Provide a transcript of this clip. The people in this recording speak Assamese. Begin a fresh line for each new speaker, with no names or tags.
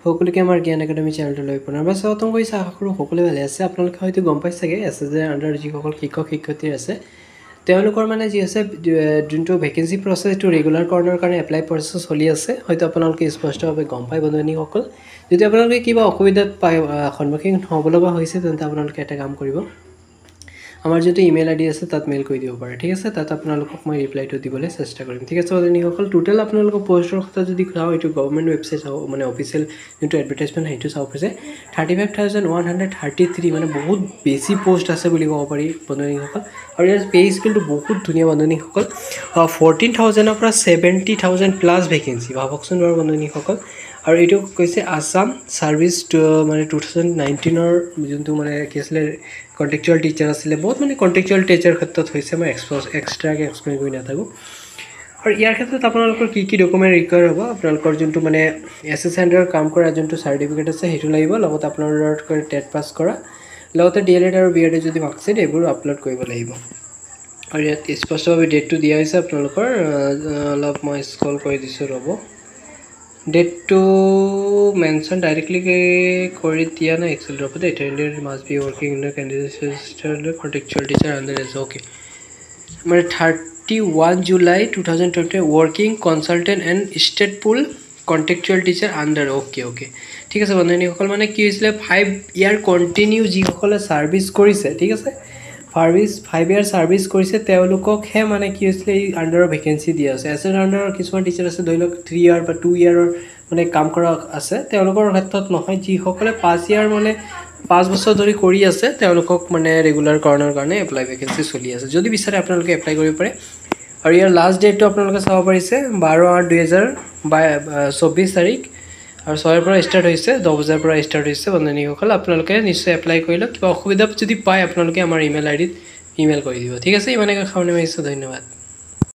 সকলোকে আমাৰ জ্ঞান একাডেমি চেনেলটোলৈ পুনৰবাৰ স্বাগতম কৰিছোঁ। আশা কৰোঁ সকলোৱে ভালে আছে। আপোনালোকে হয়তো গম পাই চাগে এছএছএৰ আণ্ডাৰ যিসকল শিক্ষক শিক্ষয়িত্ৰী আছে তেওঁলোকৰ মানে যি আছে যোনটো ভেকেঞ্চি প্ৰচেছটো ৰেগুলাৰ কৰ্ণৰ কাৰণে এপ্লাই প্ৰচেছ চলি আছে। হয়তো আপোনালোকে স্পষ্টভাৱে গম পায় বন্ধুসকল। যদি আপোনালোকে কিবা অসুবিধাত সন্মুখীন হ'ব লগা হৈছে তেন্তে আপোনালোকে এটা কাম কৰিব, আমাৰ যোনটো ইমেইল আইডি আছে তাত মেইল কৰি দিব পাৰে। ঠিক আছে, তাত আপোনালোকক মই ৰিপ্লাইটো দিবলৈ চেষ্টা কৰিম। ঠিক আছে বন্ধুসকল, টোটেল আপোনালোকৰ পষ্টৰ কথা যদি চাওঁ, এইটো গভৰ্ণমেণ্ট ৱেবছাইট চাওঁ, মানে অফিচিয়েল যোনটো এডভাৰটাইজমেণ্ট সেইটো চাব পাৰিছে 35,133, মানে বহুত বেছি পষ্ট আছে বুলি ক'ব পাৰি বন্ধুসকল। আৰু ইয়াৰ পে স্কেলটো বহুত ধুনীয়া বন্ধুসকল। 14,000-ৰ পৰা 70,000 প্লাছ ভেকেঞ্চি, ভাবকচোন বাৰু বন্ধুসকল। আৰু এইটো কৈছে আছাম ছাৰ্ভিচ মানে 2019-ৰ যোনটো মানে কি আছিলে কণ্টেকচুৱেল টিচাৰ আছিলে, বহুত মানে কণ্টেকচুৱেল টিচাৰ ক্ষেত্ৰত হৈছে। মই এক্সট্ৰাকৈ এক্সপ্লেইন কৰি নাথাকোঁ। আৰু ইয়াৰ ক্ষেত্ৰত আপোনালোকৰ কি কি ডকুমেণ্ট ৰিকুৱাৰ্ড হ'ব, আপোনালোকৰ যোনটো মানে এছএছএৰ আণ্ডাৰত কাম কৰা যোনটো চাৰ্টিফিকেট আছে সেইটো লাগিব, লগত আপোনালোকৰ টেট পাছ কৰা, লগতে DLED আৰু BED যদি মাৰ্কশ্বিট এইবোৰ আপলোড কৰিব লাগিব। আৰু ইয়াত স্পষ্টভাৱে ডেটটো দিয়া হৈছে আপোনালোকৰ, অলপ মই স্ক্ৰল কৰি দিছোঁ ৰ'ব। ডেটটো মেনশ্যন ডাইৰেক্টলি কৰি দিয়া নাই একচুৱেলি, ৰ'ব দেই। Attended must be working in the candidate contractual teacher under age okay, মানে 31 July 2020 working consultant and state pool contractual teacher under okay. ঠিক আছে বন্ধুসকল, মানে কি হৈছিলে 5 ইয়াৰ কণ্টিনিউ যিসকলে ছাৰ্ভিচ কৰিছে, ঠিক আছে 5 ইয়াৰ ছাৰ্ভিচ কৰিছে তেওঁলোককহে মানে কি হৈছিলে এই আণ্ডাৰৰ ভেকেঞ্চি দিয়া আছে। এছএছএৰ আণ্ডাৰৰ কিছুমান টিচাৰ আছে ধৰি লওক 3 ইয়াৰ বা 2 ইয়াৰৰ মানে কাম কৰা আছে, তেওঁলোকৰ ক্ষেত্ৰত নহয়। যিসকলে 5 ইয়াৰ মানে 5 বছৰ ধৰি কৰি আছে তেওঁলোকক মানে ৰেগুলাৰ কৰ্ণৰ কাৰণে এপ্লাই ভেকেঞ্চি চলি আছে। যদি বিচাৰে আপোনালোকে এপ্লাই কৰিব পাৰে। আৰু ইয়াৰ লাষ্ট ডেটটো আপোনালোকে চাব পাৰিছে 12/8/2024 তাৰিখ, আৰু 6ৰ পৰা ষ্টাৰ্ট হৈছে, 10 বজাৰ পৰা ষ্টাৰ্ট হৈছে বন্ধুসকল। আপোনালোকে নিশ্চয় এপ্লাই কৰি লওক। কিবা অসুবিধা যদি পায় আপোনালোকে আমাৰ ইমেইল আইডিত ইমেইল কৰি দিব। ঠিক আছে, ইমানে সামৰণি মাৰিছোঁ, ধন্যবাদ।